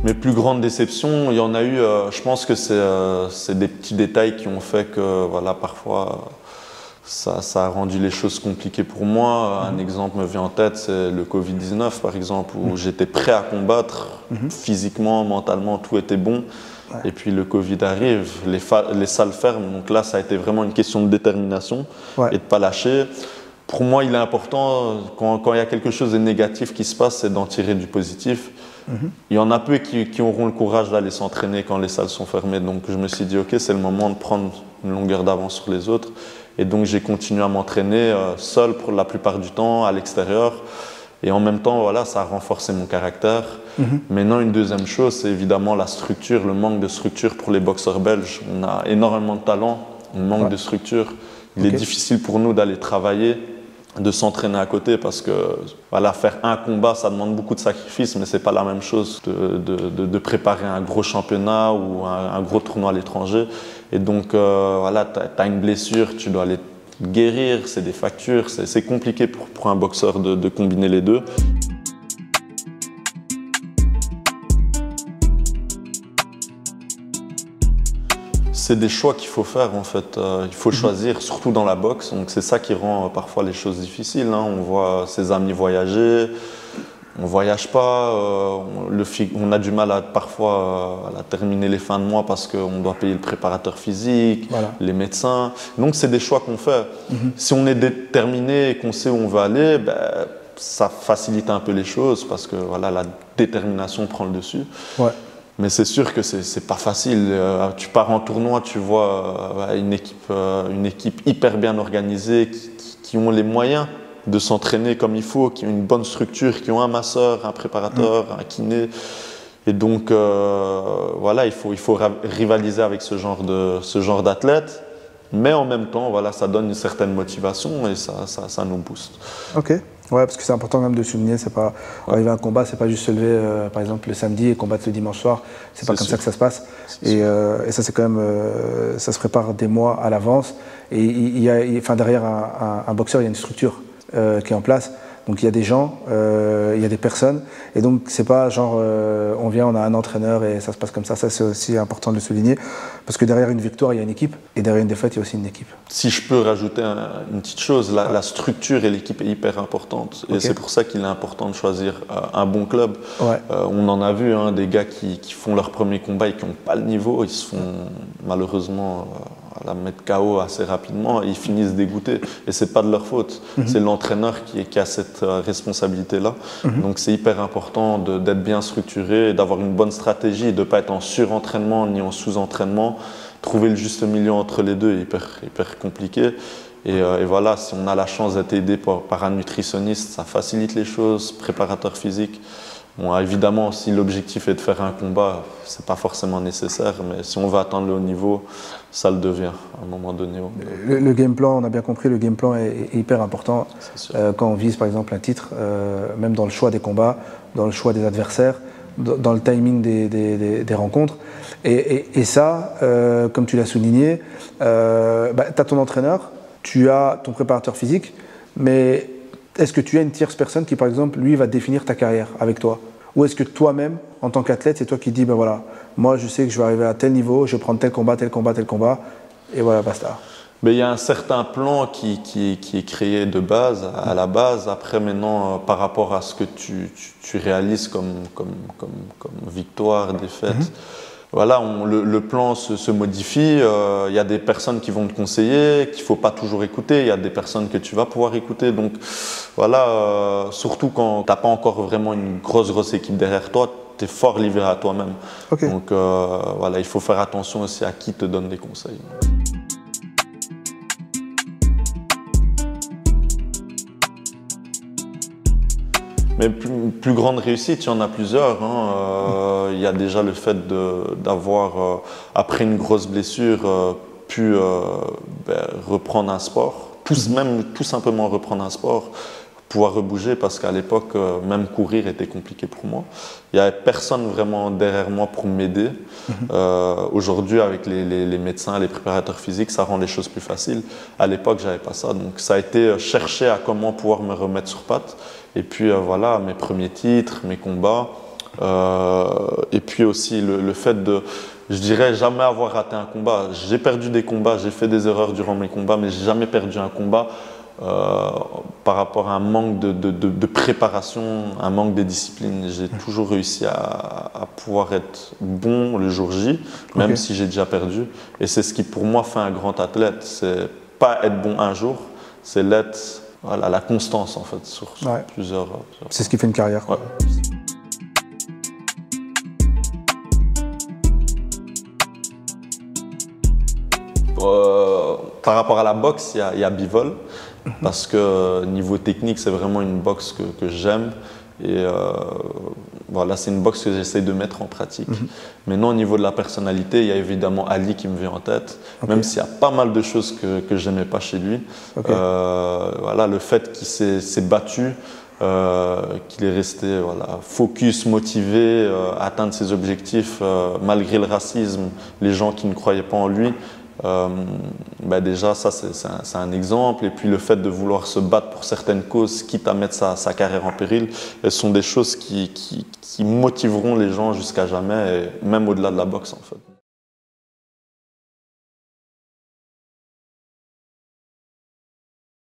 Mes plus grandes déceptions, il y en a eu, je pense que c'est des petits détails qui ont fait que voilà, parfois ça a rendu les choses compliquées pour moi. Un exemple me vient en tête, c'est le Covid-19 par exemple, où j'étais prêt à combattre, physiquement, mentalement, tout était bon. Ouais. Et puis le Covid arrive, les salles ferment, donc là ça a été vraiment une question de détermination et de ne pas lâcher. Pour moi, il est important, quand il y a quelque chose de négatif qui se passe, c'est d'en tirer du positif. Il y en a peu qui auront le courage d'aller s'entraîner quand les salles sont fermées. Donc je me suis dit, ok, c'est le moment de prendre une longueur d'avance sur les autres. Et donc j'ai continué à m'entraîner seul pour la plupart du temps, à l'extérieur. Et en même temps, voilà, ça a renforcé mon caractère. Maintenant, une deuxième chose, c'est évidemment la structure, le manque de structure pour les boxeurs belges. On a énormément de talent, on manque de structure. Il est difficile pour nous d'aller travailler, de s'entraîner à côté parce que voilà, faire un combat, ça demande beaucoup de sacrifices, mais ce n'est pas la même chose de préparer un gros championnat ou un gros tournoi à l'étranger. Et donc, voilà, tu as une blessure, tu dois aller guérir, c'est des factures, c'est compliqué pour un boxeur de combiner les deux. C'est des choix qu'il faut faire en fait. Il faut choisir, surtout dans la boxe. Donc c'est ça qui rend parfois les choses difficiles. Hein. On voit ses amis voyager, on ne voyage pas. On a du mal parfois à terminer les fins de mois parce qu'on doit payer le préparateur physique, les médecins. Donc c'est des choix qu'on fait. Si on est déterminé et qu'on sait où on va aller, ben, ça facilite un peu les choses parce que voilà, la détermination prend le dessus. Mais c'est sûr que c'est pas facile. Tu pars en tournoi, tu vois une équipe hyper bien organisée, qui ont les moyens de s'entraîner comme il faut, qui ont une bonne structure, qui ont un masseur, un préparateur, un kiné. Et donc, voilà, il faut rivaliser avec ce genre d'athlète. Mais en même temps, voilà, ça donne une certaine motivation et ça nous booste. Ok. Ouais, parce que c'est important quand même de souligner, c'est pas arriver à un combat, c'est pas juste se lever par exemple le samedi et combattre le dimanche soir, c'est pas comme ça que ça se passe. Et ça c'est quand même, ça se prépare des mois à l'avance. Et enfin, derrière un boxeur, il y a une structure qui est en place. Donc il y a des gens, il y a des personnes, et donc c'est pas genre on vient, on a un entraîneur et ça se passe comme ça. Ça c'est aussi important de le souligner, parce que derrière une victoire il y a une équipe, et derrière une défaite il y a aussi une équipe. Si je peux rajouter une petite chose, la structure et l'équipe est hyper importante, et c'est pour ça qu'il est important de choisir un bon club. On en a vu des gars qui font leur premier combat et qui n'ont pas le niveau, ils se font malheureusement la mettre KO assez rapidement et ils finissent dégoûtés. Et ce n'est pas de leur faute. C'est l'entraîneur qui a cette responsabilité-là. Donc c'est hyper important d'être bien structuré, d'avoir une bonne stratégie, de ne pas être en surentraînement ni en sous-entraînement. Trouver le juste milieu entre les deux est hyper compliqué. Et voilà, si on a la chance d'être aidé par un nutritionniste, ça facilite les choses, préparateur physique. Bon, évidemment, si l'objectif est de faire un combat, ce n'est pas forcément nécessaire, mais si on veut atteindre le haut niveau, ça le devient à un moment donné. Le game plan, on a bien compris, le game plan est hyper important quand on vise par exemple un titre, même dans le choix des combats, dans le choix des adversaires, dans le timing des rencontres. Et ça, comme tu l'as souligné, tu as ton entraîneur, tu as ton préparateur physique, mais est-ce que tu as une tierce personne qui, par exemple, lui, va définir ta carrière avec toi? Ou est-ce que toi-même, en tant qu'athlète, c'est toi qui dis, ben voilà, moi je sais que je vais arriver à tel niveau, je vais prendre tel combat, et voilà, basta. Mais il y a un certain plan qui est créé de base, à la base. Après, maintenant, par rapport à ce que tu réalises comme victoire, défaite, voilà, le plan se modifie. Il y a des personnes qui vont te conseiller, qu'il ne faut pas toujours écouter. Il y a des personnes que tu vas pouvoir écouter. Donc voilà, surtout quand tu n'as pas encore vraiment une grosse équipe derrière toi, tu es fort livré à toi-même. Donc voilà, il faut faire attention aussi à qui te donne des conseils. Mais plus grande réussite, il y en a plusieurs. Il y a déjà le fait d'avoir, après une grosse blessure, pu reprendre un sport, même tout simplement reprendre un sport, pouvoir rebouger, parce qu'à l'époque, même courir était compliqué pour moi. Il n'y avait personne vraiment derrière moi pour m'aider. Aujourd'hui, avec les médecins, les préparateurs physiques, ça rend les choses plus faciles. À l'époque, je n'avais pas ça. Donc ça a été chercher à comment pouvoir me remettre sur pattes. Et puis voilà, mes premiers titres, mes combats. Et puis aussi le fait de, je dirais, jamais avoir raté un combat. J'ai perdu des combats, j'ai fait des erreurs durant mes combats, mais j'ai jamais perdu un combat par rapport à un manque de préparation, un manque de discipline. J'ai toujours réussi à pouvoir être bon le jour J, même si j'ai déjà perdu. Et c'est ce qui pour moi fait un grand athlète. C'est pas être bon un jour, c'est l'être, voilà, la constance en fait sur plusieurs. C'est ce qui fait une carrière. Ouais. Par rapport à la boxe, il y a Bivol, parce que niveau technique, c'est vraiment une boxe que j'aime. Et voilà, c'est une boxe que j'essaie de mettre en pratique. Maintenant, au niveau de la personnalité, il y a évidemment Ali qui me vient en tête, même s'il y a pas mal de choses que je n'aimais pas chez lui. Voilà, le fait qu'il s'est battu, qu'il est resté focus, motivé, atteindre ses objectifs, malgré le racisme, les gens qui ne croyaient pas en lui. Déjà ça c'est un exemple, et puis le fait de vouloir se battre pour certaines causes quitte à mettre sa carrière en péril, elles sont des choses qui motiveront les gens jusqu'à jamais, et même au-delà de la boxe en fait.